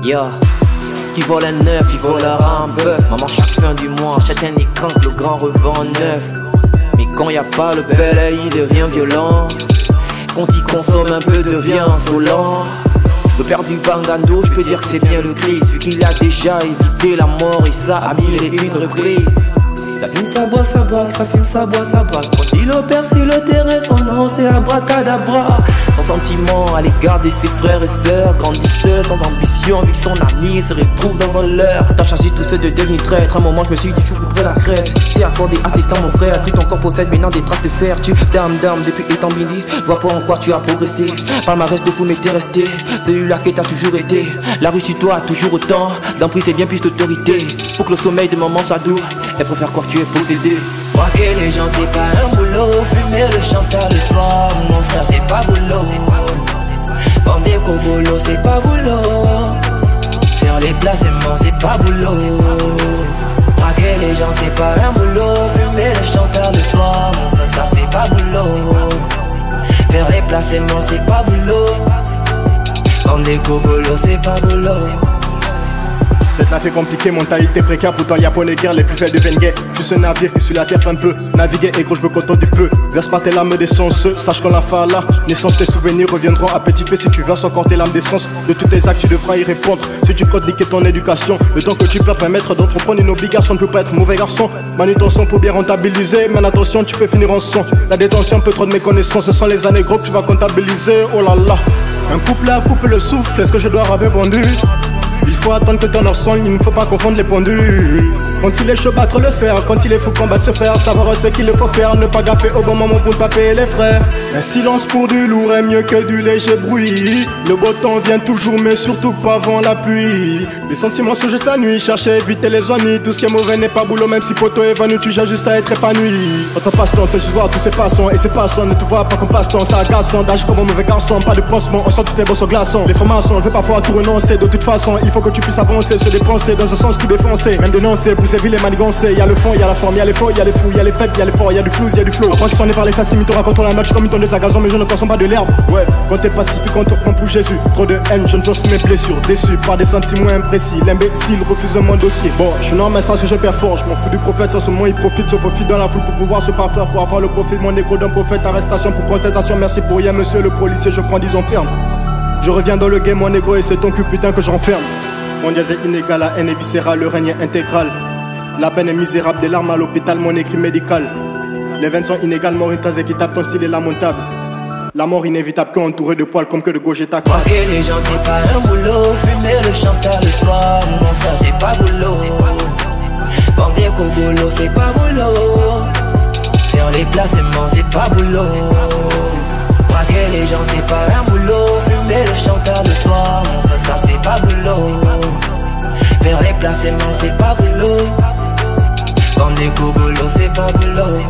Yeah. Qui vole un neuf, il volera un bœuf. Maman chaque fin du mois achète un écran que le grand revend neuf. Mais quand y a pas le bel, il devient violent. Quand il consomme un peu devient insolent. Le père du Bangando, je peux dire que c'est bien le Christ, vu qu'il a déjà évité la mort et ça a mille et une reprises. Ça fume, ça boit, ça braque, ça fume, ça boit, ça braque. Quand il opère sur le terrain, son nom c'est abracadabra. Sans sentiment à l'égard de ses frères et sœurs, grandit seul, sans ambition, vu que son avenir se retrouve dans un leurre. T'as chargé tout seul de devenir traître. Un moment je me suis dit, je couperai la crête. J't'ai accordé assez de temps mon frère, plus ton corps possède maintenant des traces de fer. Tu dame depuis étant midi, je vois pas en quoi tu as progressé. Palmarès de fou mais t'es resté, celui-là que t'as toujours été. La rue sur toi a toujours autant d'emprise et bien plus d'autorité. Pour que le sommeil de maman soit doux, elle préfère croire que tu es possédé. Braquer les gens c'est pas un boulot, fumer le chanteur le soir, mon frère c'est pas boulot. Vendre des cobolos c'est pas boulot. Faire les placements c'est pas boulot. Braquer les gens c'est pas un boulot, fumer le chanteur le soir, mon frère ça c'est pas boulot. Faire les placements c'est pas boulot. Vendre des cobolos c'est pas boulot. Cette life est compliquée, mentalité précaire, pourtant y'a pas les guerres les plus faibles de Vengue. Je suis un navire qui sur la terre fait un peu naviguer et gros je me contente du peu. Verse pas tes larmes d'essence, sache qu'on la fin là. Naissance, tes souvenirs reviendront à petit feu si tu verses encore tes larmes d'essence. De tous tes actes tu devras y répondre si tu comptes niquer ton éducation. Le temps que tu peux permettre d'entreprendre une obligation, ne peut pas être mauvais garçon. Manutention pour bien rentabiliser, mais attention tu peux finir en son. La détention peut trop de méconnaissance, ce sont les années gros que tu vas comptabiliser. Oh là là. Un couple à coupe le souffle, est-ce que je dois avoir répondu? Il faut attendre que ton heure sonne, il ne faut pas confondre les pendules. Quand il est chaud battre le fer, quand il est fou combattre se faire. Savoir ce qu'il faut faire, ne pas gaffer au bon moment pour ne pas payer les frais. Un silence pour du lourd est mieux que du léger bruit. Le beau temps vient toujours mais surtout pas avant la pluie. Les sentiments sont juste la nuit, chercher à éviter les ennuis. Tout ce qui est mauvais n'est pas boulot, même si poteau est venu, tu gères juste à être épanoui. Quand on passe-temps, c'est juste voir tous ces passants. Et ces passants ne te voient pas comme passe-temps, c'est agaçant. D'âge comme un mauvais garçon, pas de pansement, on sent tout est beau sur glaçon. Les formations, je vais parfois tout renoncer, de toute façon. Il faut que tu puisses avancer, se dépenser dans un sens tout défoncer. Même dénoncer, pousser ville et manigancer. Y'a le fond, y'a la forme, y'a les faux, y'a les fous, y'a les faibles, y'a les forts, y'a du flou, y'a du flow. Après qu'ils sont nés par les faces, ils te racontent la match comme ils t'ont des agazons, mais je ne consomme pas de l'herbe. Ouais, quand t'es pacifique, on te reprend pour Jésus. Trop de haine, je ne pense mes blessures. Déçu par des sentiments imprécis. L'imbécile refuse mon dossier. Bon, je suis non, mais ça c'est que je performe. Je m'en fous du prophète, sur ce moment il profite, se faufile dans la foule pour pouvoir se parfaire, pour avoir le profil. Mon négro d'un prophète, arrestation pour contestation. Merci pour rien, monsieur le policier, je prends 10 ans ferme. Je reviens dans le game, mon négro, et c'est ton cul putain que j'enferme. Mon diaz est inégal, la haine est viscérale, le règne est intégral. La peine est misérable, des larmes à l'hôpital, mon écrit médical. Les veines sont inégales, mort très équitable, ton style est lamentable. La mort inévitable, qu'entouré de poils comme que de gauche est à quoi. Braquer les gens c'est pas un boulot, fumer le chanteur le soir, mon frère c'est pas boulot. Vendre des cobolos c'est pas boulot. Faire les placements c'est pas boulot. Braquer les gens c'est pas un boulot, fumer le chanteur le soir, mon frère ça c'est pas boulot. Faire les placements c'est pas boulot. Vendre des cobolos c'est pas boulot.